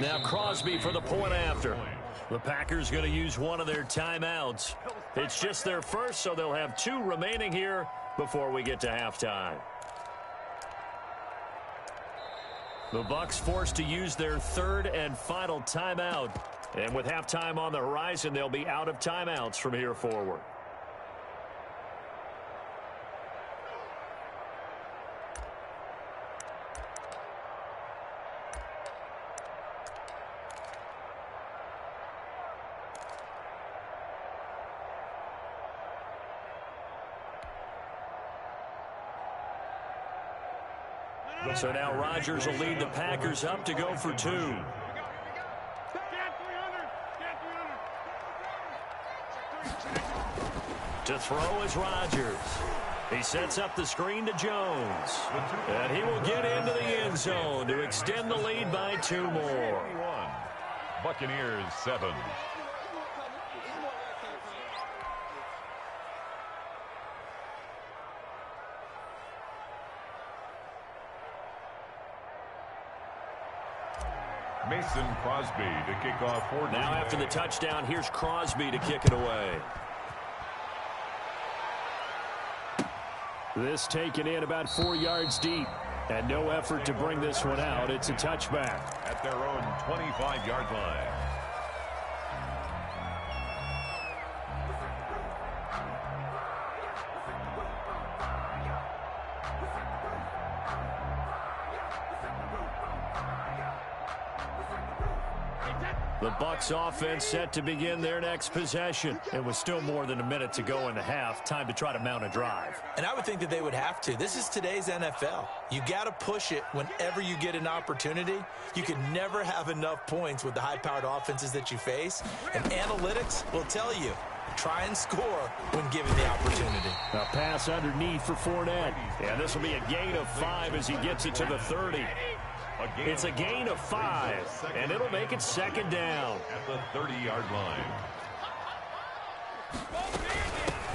Now Crosby for the point after. The Packers going to use one of their timeouts. It's just their first, so they'll have 2 remaining here before we get to halftime. The Bucs forced to use their 3rd and final timeout. And with halftime on the horizon, they'll be out of timeouts from here forward. So now Rodgers will lead the Packers up to go for 2. To throw is Rodgers. He sets up the screen to Jones. And he will get into the end zone to extend the lead by 2 more. Buccaneers 7. Mason Crosby to kick off for Green Bay. Now after the touchdown, here's Crosby to kick it away. This taken in about 4 yards deep. And no effort to bring this one out. It's a touchback. At their own 25-yard line. The Bucs offense set to begin their next possession. It was still more than a minute to go in the half. Time to try to mount a drive. And I would think that they would have to. This is today's NFL. You got to push it whenever you get an opportunity. You can never have enough points with the high-powered offenses that you face. And analytics will tell you, try and score when given the opportunity. A pass underneath for Fournette. And this will be a gain of 5 as he gets it to the 30. It's a gain of 5, and it'll make it 2nd down. At the 30-yard line.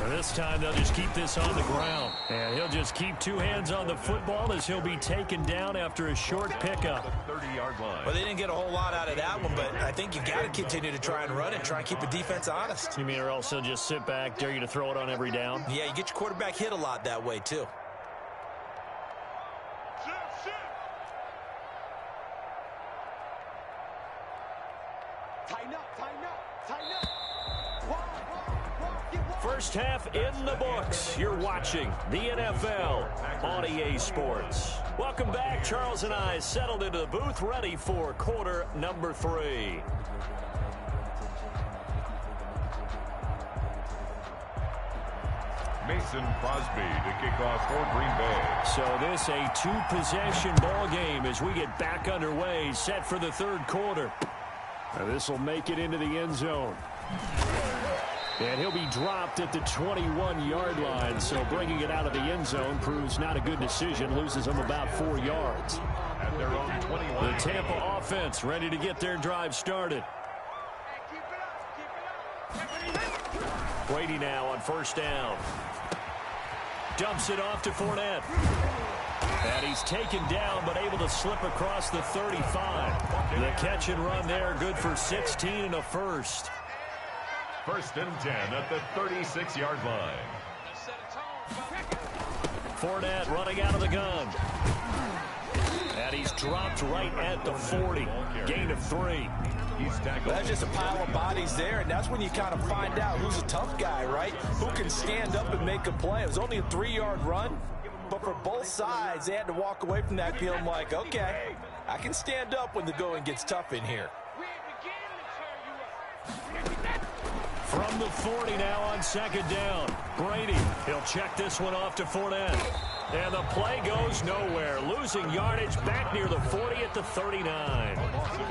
And this time they'll just keep this on the ground. And he'll just keep 2 hands on the football as he'll be taken down after a short pickup. 30-yard line. Well, they didn't get a whole lot out of that one, but I think you got to continue to try and run it, try and keep the defense honest. You mean or else he'll just sit back, dare you to throw it on every down? Yeah, you get your quarterback hit a lot that way, too. First half in the books. You're watching the NFL on EA Sports. Welcome back. Charles and I settled into the booth, ready for quarter number 3. Mason Crosby to kick off for Green Bay. So this a 2-possession ball game as we get back underway, set for the 3rd quarter. This will make it into the end zone. And he'll be dropped at the 21-yard line, so bringing it out of the end zone proves not a good decision, loses him about 4 yards. At their own 21. The Tampa offense ready to get their drive started. Brady now on 1st down. Dumps it off to Fournette. And he's taken down, but able to slip across the 35. The catch and run there, good for 16 and a first. 1st and 10 at the 36-yard line. Fournette running out of the gun. And he's dropped right at the 40. Gain of 3. He's tackled. That's just a pile of bodies there, and that's when you kind of find out who's a tough guy, right? Who can stand up and make a play. It was only a 3-yard run, but for both sides, they had to walk away from that feeling like, okay, I can stand up when the going gets tough in here. From the 40 now on 2nd down. Brady, he'll check this one off to Fournette. And the play goes nowhere. Losing yardage back near the 40 at the 39.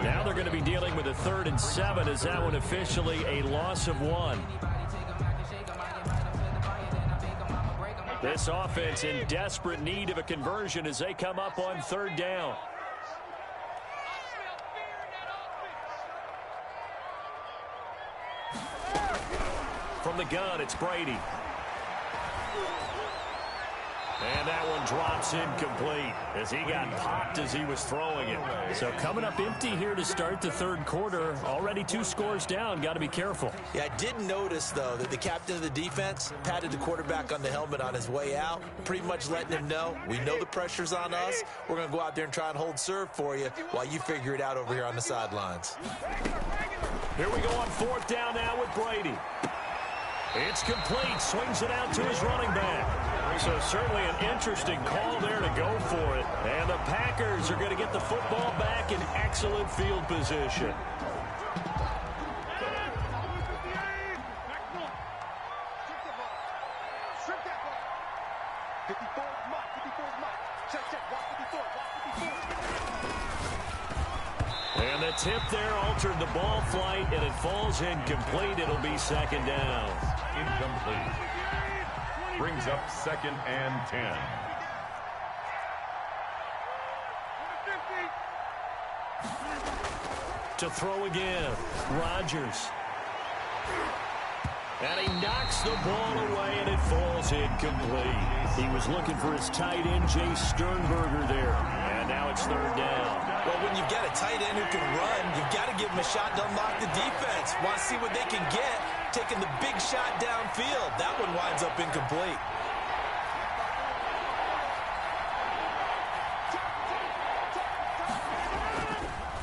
Now they're going to be dealing with a 3rd and 7 as that one officially a loss of 1. This offense in desperate need of a conversion as they come up on 3rd down. From the gun, it's Brady. And that one drops incomplete as he got popped as he was throwing it. So coming up empty here to start the third quarter. Already 2 scores down. Got to be careful. Yeah, I did notice, though, that the captain of the defense patted the quarterback on the helmet on his way out, pretty much letting him know, we know the pressure's on us. We're going to go out there and try and hold serve for you while you figure it out over here on the sidelines. Here we go on 4th down now with Brady. It's complete. Swings it out to his running back. So certainly an interesting call there to go for it. And the Packers are going to get the football back in excellent field position. And the tip there altered the ball flight, and it falls incomplete. It'll be 2nd down. Incomplete. Brings up 2nd and 10. To throw again, Rodgers. And he knocks the ball away, and it falls incomplete. He was looking for his tight end, Jay Sternberger there. And now it's 3rd down. Well, when you've got a tight end who can run, you've got to give him a shot to unlock the defense. Want to see what they can get, taking the big shot downfield. That one winds up incomplete.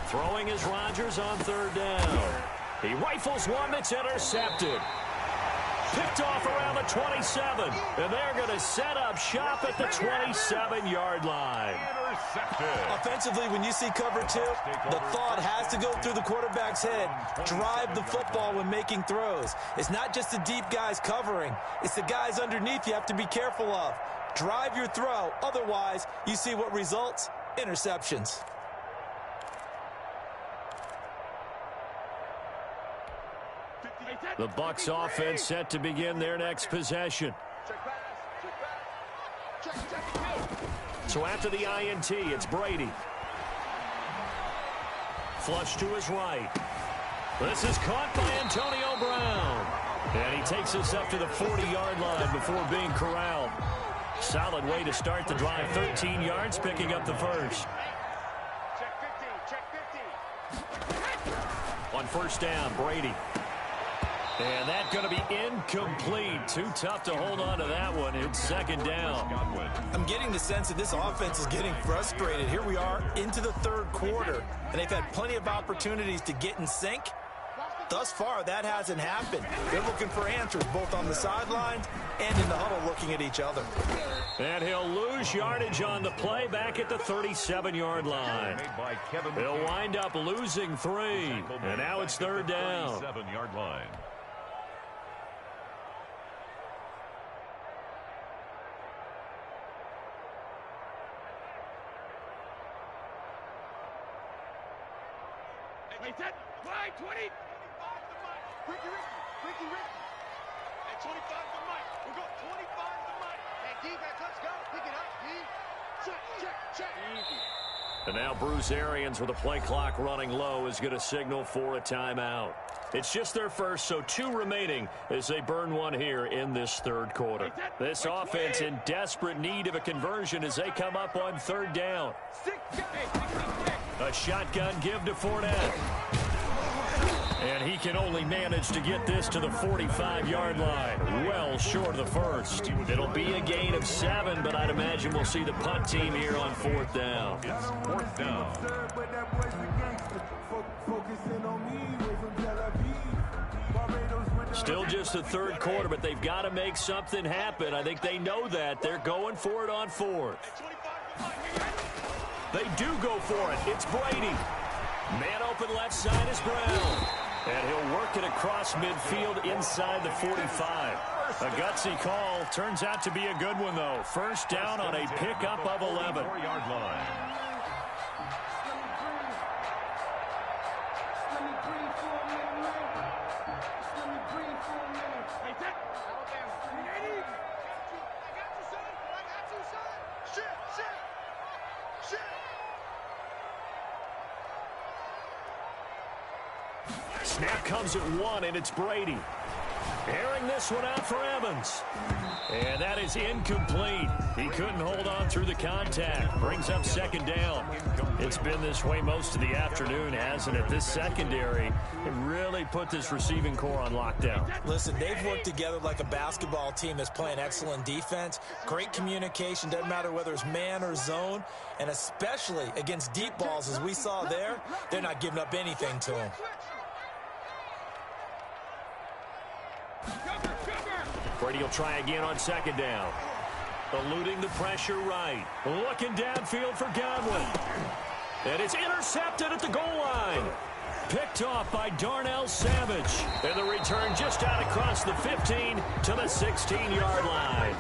Throwing is Rodgers on 3rd down. He rifles one that's intercepted. Picked off around the 27. And they're going to set up shop at the 27-yard line. Offensively, when you see cover 2, the thought has to go through the quarterback's head. Drive the football when making throws. It's not just the deep guys covering. It's the guys underneath you have to be careful of. Drive your throw. Otherwise, you see what results? Interceptions. The Bucs offense set to begin their next possession. So after the INT, it's Brady. Flush to his right. This is caught by Antonio Brown. And he takes us up to the 40-yard line before being corralled. Solid way to start the drive. 13 yards, picking up the first. On 1st down, Brady. And that's going to be incomplete. Too tough to hold on to that one. It's 2nd down. I'm getting the sense that this offense is getting frustrated. Here we are into the 3rd quarter, and they've had plenty of opportunities to get in sync. Thus far, that hasn't happened. They're looking for answers both on the sidelines and in the huddle looking at each other. And he'll lose yardage on the play back at the 37-yard line. He'll wind up losing 3. And now it's 3rd down. 37-yard line. Set, wide, 20. Ricky. At 25 the mic. We'll go 25 the mic. Hey, defense, let's go. Pick it up, D. Check. Easy. And now Bruce Arians with the play clock running low is going to signal for a timeout. It's just their first, so 2 remaining as they burn one here in this 3rd quarter. This offense in desperate need of a conversion as they come up on 3rd down. A shotgun give to Fournette. And he can only manage to get this to the 45-yard line. Well short of the first. It'll be a gain of 7, but I'd imagine we'll see the punt team here on 4th down. It's 4th down. Still just the 3rd quarter, but they've got to make something happen. I think they know that. They're going for it on 4th. They do go for it. It's Brady. Man open left side is Brown. And he'll work it across midfield inside the 45. A gutsy call. Turns out to be a good one, though. 1st down on a pickup of 11. 4-yard line. Snap comes at 1, and it's Brady. Airing this one out for Evans. And that is incomplete. He couldn't hold on through the contact. Brings up second down. It's been this way most of the afternoon, hasn't it? This secondary really put this receiving core on lockdown. Listen, they've worked together like a basketball team that's playing excellent defense. Great communication. Doesn't matter whether it's man or zone. And especially against deep balls, as we saw there, they're not giving up anything to them. Brady will try again on second down. Eluding the pressure right. Looking downfield for Godwin. And it's intercepted at the goal line. Picked off by Darnell Savage. And the return just out across the 15 to the 16-yard line.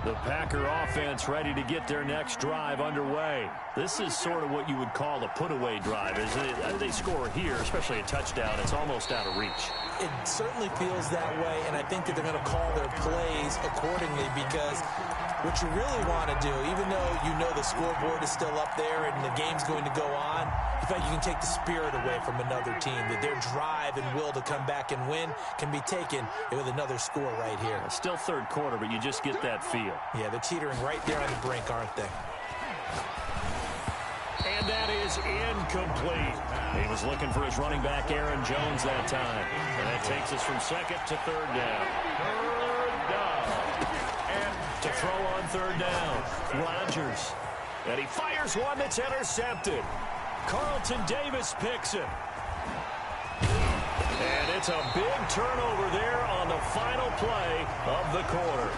The Packer offense ready to get their next drive underway. This is sort of what you would call a put-away drive. As they score here, especially a touchdown, it's almost out of reach. It certainly feels that way, and I think that they're going to call their plays accordingly, because what you really want to do, even though you know the scoreboard is still up there and the game's going to go on, in fact, you can take the spirit away from another team, that their drive and will to come back and win can be taken with another score right here. Still third quarter, but you just get that feel. Yeah, they're teetering right there on the brink, aren't they? And that is incomplete. He was looking for his running back, Aaron Jones, that time. And that takes us from second to third down. Third down. And to throw on third down, Rodgers. And he fires one that's intercepted. Carlton Davis picks it. And it's a big turnover there on the final play of the quarter.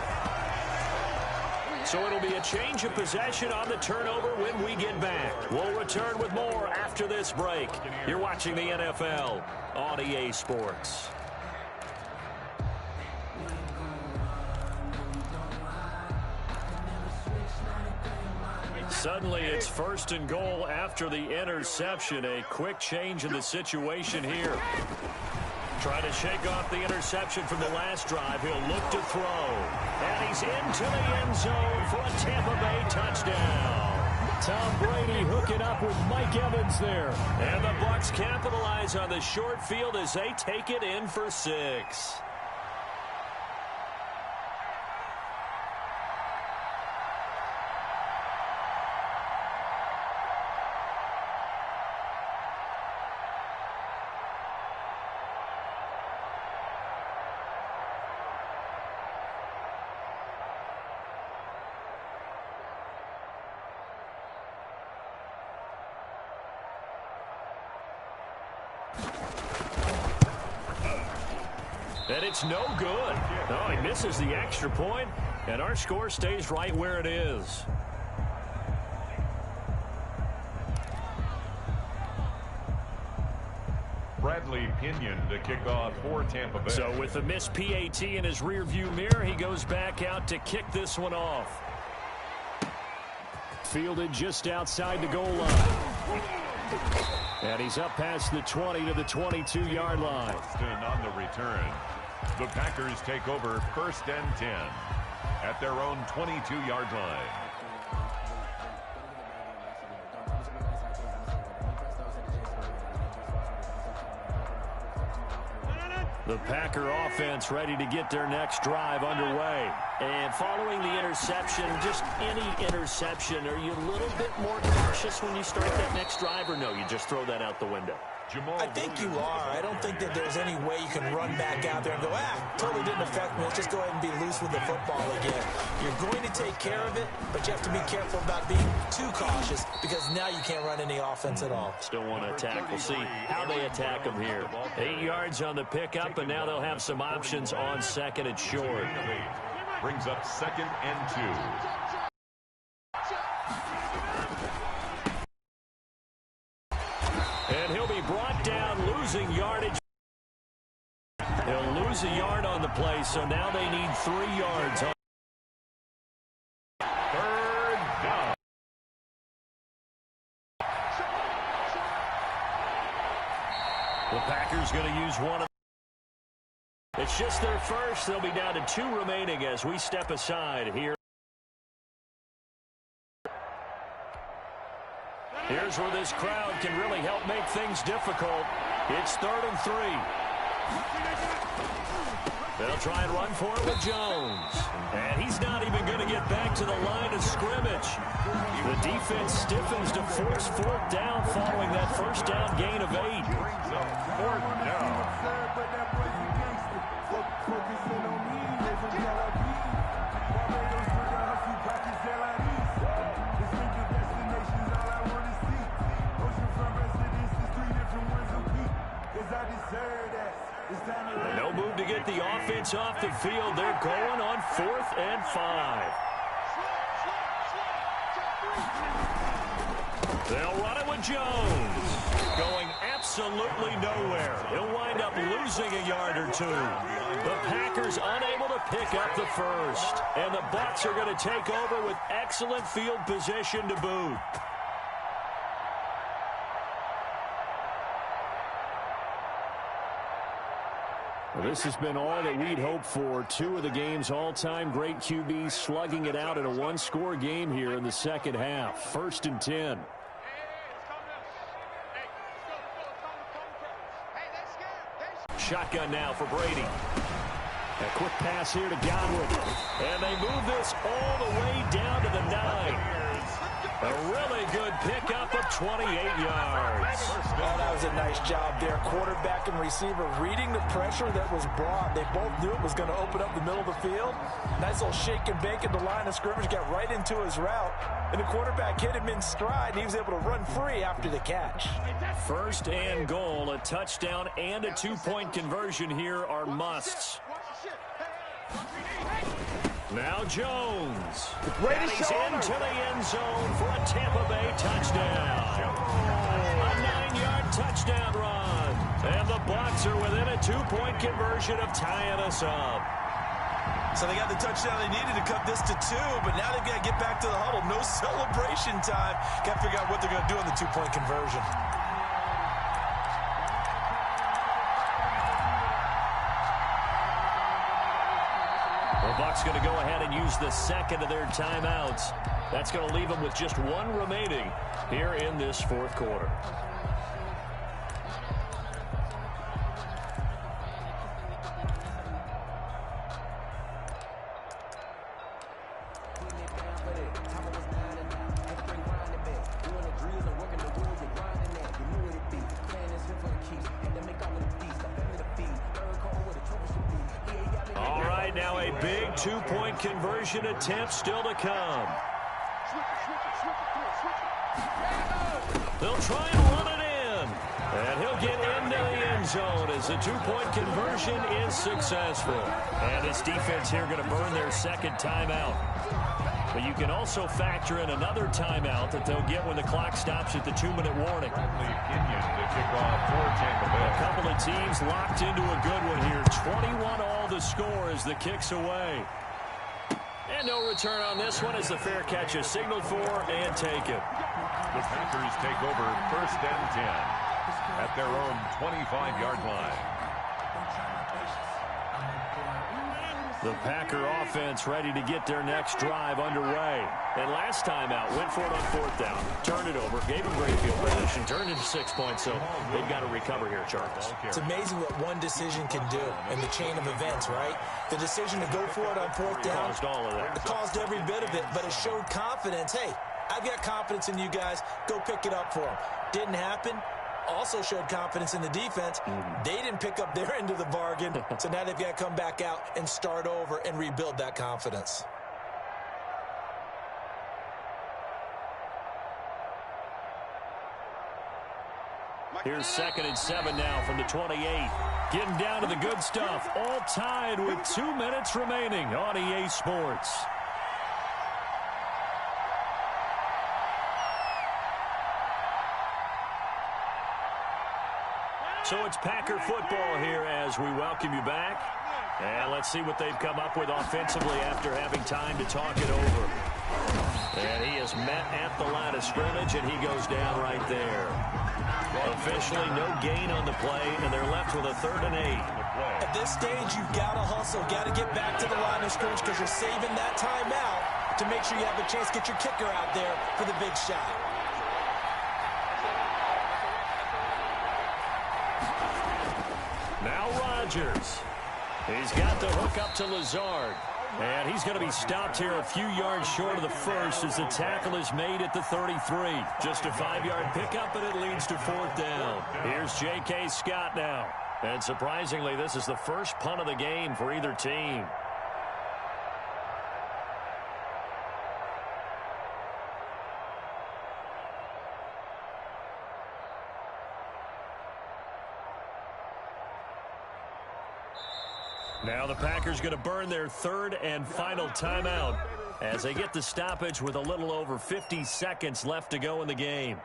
So it'll be a change of possession on the turnover when we get back. We'll return with more after this break. You're watching the NFL on EA Sports. Suddenly it's first and goal after the interception. A quick change in the situation here. Trying to shake off the interception from the last drive. He'll look to throw. And he's into the end zone for a Tampa Bay touchdown. Tom Brady hooking up with Mike Evans there. And the Bucs capitalize on the short field as they take it in for 6. And it's no good. Oh, he misses the extra point, and our score stays right where it is. Bradley Pinion to kick off for Tampa Bay. So with the missed PAT in his rearview mirror, he goes back out to kick this one off. Fielded just outside the goal line. And he's up past the 20 to the 22-yard line. On the return, the Packers take over first and 10 at their own 22-yard line. The Packer offense ready to get their next drive underway. And following the interception, just any interception, are you a little bit more cautious when you start that next drive, or no, you just throw that out the window? I think you are. I don't think that there's any way you can run back out there and go, totally didn't affect me. Let's just go ahead and be loose with the football again. You're going to take care of it, but you have to be careful about being too cautious, because now you can't run any offense at all. Still want to attack. We'll see how they attack them here. 8 yards on the pickup, and now they'll have some options on second and short. Brings up second and 2. And he'll be brought down, losing yardage. He'll lose a yard on the play, so now they need 3 yards. Third down. The Packers going to use one of. It's just their first. They'll be down to 2 remaining as we step aside here. Here's where this crowd can really help make things difficult. It's 3rd and 3. They'll try and run for it with Jones. And he's not even going to get back to the line of scrimmage. The defense stiffens to force 4th down following that first down gain of 8. 4th down. No move to get the offense off the field. They're going on 4th and 5. They'll run it with Jones. Going absolutely nowhere. He'll wind up losing a yard or 2. The Packers unable to pick up the first. And the Bucs are going to take over with excellent field position to boot. Well, this has been all that we'd hoped for. 2 of the game's all-time great QBs slugging it out in a one-score game here in the second half. 1st and 10. Shotgun now for Brady. A quick pass here to Godwin. And they move this all the way down to the 9. A really good pickup of 28 yards. Oh, that was a nice job there. Quarterback and receiver reading the pressure that was brought. They both knew it was going to open up the middle of the field. Nice little shake and bake at the line of scrimmage. Got right into his route. And the quarterback hit him in stride. And he was able to run free after the catch. 1st and goal. A touchdown and a 2-point conversion here are musts. Now Jones. And he's into the end zone for a Tampa Bay touchdown. A 9-yard touchdown run. And the Bucs are within a 2-point conversion of tying us up. So they got the touchdown they needed to cut this to 2, but now they've got to get back to the huddle. No celebration time. Got to figure out what they're going to do on the 2-point conversion. The Bucs going to go ahead and use the second of their timeouts. That's going to leave them with just 1 remaining here in this 4th quarter. Now a big 2-point conversion attempt still to come. They'll try and run it in. And he'll get into the end zone as the 2-point conversion is successful. And this defense here going to burn their second timeout. But you can also factor in another timeout that they'll get when the clock stops at the 2-minute warning. A couple of teams locked into a good one here. 21-all the score as the kick's away. And no return on this one as the fair catch is signaled for and taken. The Packers take over 1st and 10 at their own 25-yard line. The Packer offense ready to get their next drive underway. And last time out, went for it on 4th down, turned it over, gave them great field position, turned into 6 points, so they've got to recover here, Charles. It's amazing what one decision can do in the chain of events, right? The decision to go for it on 4th down caused all of that. It caused every bit of it, but it showed confidence. Hey, I've got confidence in you guys. Go pick it up for them. Didn't happen. Also showed confidence in the defense. They didn't pick up their end of the bargain, so now they've got to come back out and start over and rebuild that confidence. Here's 2nd and 7 now from the 28. Getting down to the good stuff. All tied with 2 minutes remaining on EA Sports. So it's Packer football here as we welcome you back. And let's see what they've come up with offensively after having time to talk it over. And he is met at the line of scrimmage, and he goes down right there. Officially no gain on the play, and they're left with a 3rd and 8. At this stage, you've got to hustle, got to get back to the line of scrimmage because you're saving that timeout to make sure you have a chance to get your kicker out there for the big shot. Chargers. He's got the hook up to Lazard. And he's going to be stopped here a few yards short of the first as the tackle is made at the 33. Just a 5-yard pickup, and it leads to 4th down. Here's J.K. Scott now. And surprisingly, this is the first punt of the game for either team. Now the Packers going to burn their 3rd and final timeout as they get the stoppage with a little over 50 seconds left to go in the game.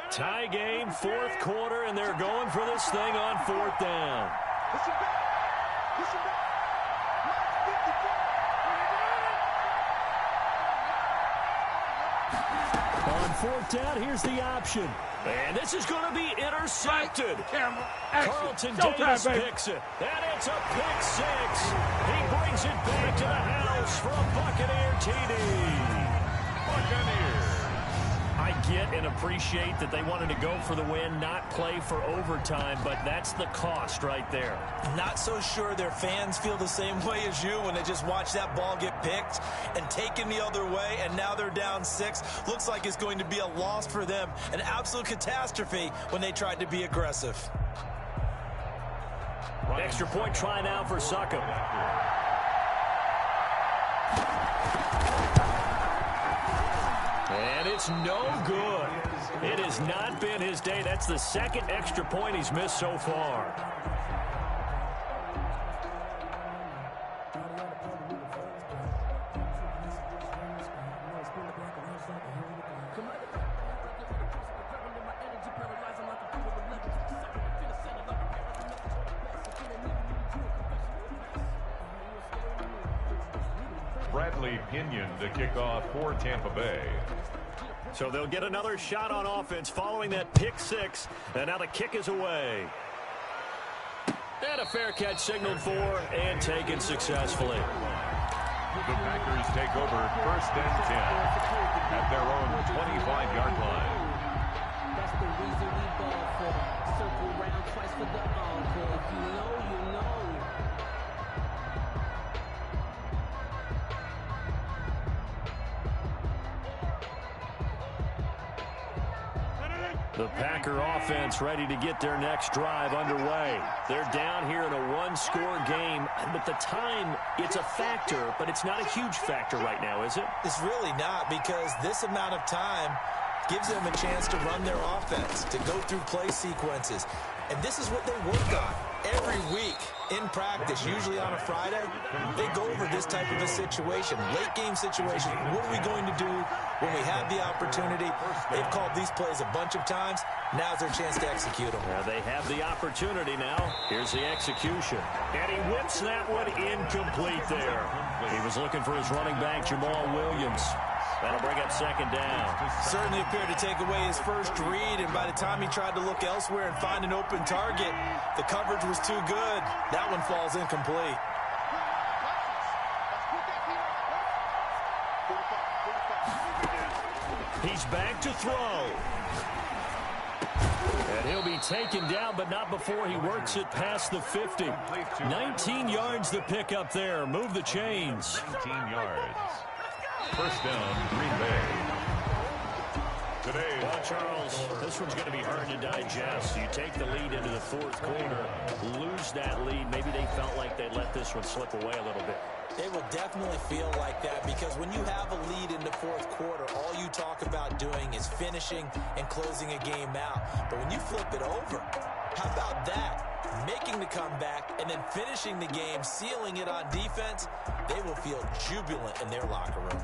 Tie game, 4th quarter, and they're going for this thing on 4th down. Listen back. Listen back. On 4th down, here's the option. And this is going to be intercepted. Carlton Davis picks it. And it's a pick 6. He brings it back to the house for a Buccaneer TD. Buccaneers. I get and appreciate that they wanted to go for the win, not play for overtime, but that's the cost right there. Not so sure their fans feel the same way as you when they just watch that ball get picked and taken the other way, and now they're down 6. Looks like it's going to be a loss for them, an absolute catastrophe when they tried to be aggressive. Extra point try now for Succop. And it's no good. It has not been his day. That's the 2nd extra point he's missed so far. Bradley Pinion to kick off for Tampa Bay. So they'll get another shot on offense following that pick 6. And now the kick is away. And a fair catch signaled for and taken successfully. The Packers take over 1st and 10 at their own 25-yard line. That's the reason we ball for. Circle round twice for the encore. If you know, you know. The Packer offense ready to get their next drive underway. They're down here in a 1-score game, but the time, it's a factor, but it's not a huge factor right now, is it? It's really not, because this amount of time gives them a chance to run their offense, to go through play sequences. And this is what they work on every week in practice, usually on a Friday. They go over this type of a situation, late game situation. What are we going to do when we have the opportunity? They've called these plays a bunch of times. Now's their chance to execute them. Well, they have the opportunity now. Here's the execution. And he whips that one incomplete there. He was looking for his running back, Jamal Williams. That'll bring up 2nd down. Certainly appeared to take away his first read, and by the time he tried to look elsewhere and find an open target, the coverage was too good. That one falls incomplete. He's back to throw. And he'll be taken down, but not before he works it past the 50. 19 yards to pick up there. Move the chains. 19 yards. 1st down, Green Bay. Today, Well, Charles, this one's going to be hard to digest. You take the lead into the 4th quarter, lose that lead. Maybe they felt like they let this one slip away a little bit. It would definitely feel like that, because when you have a lead in the 4th quarter, all you talk about doing is finishing and closing a game out. But when you flip it over, how about that? Making the comeback and then finishing the game, sealing it on defense, they will feel jubilant in their locker room.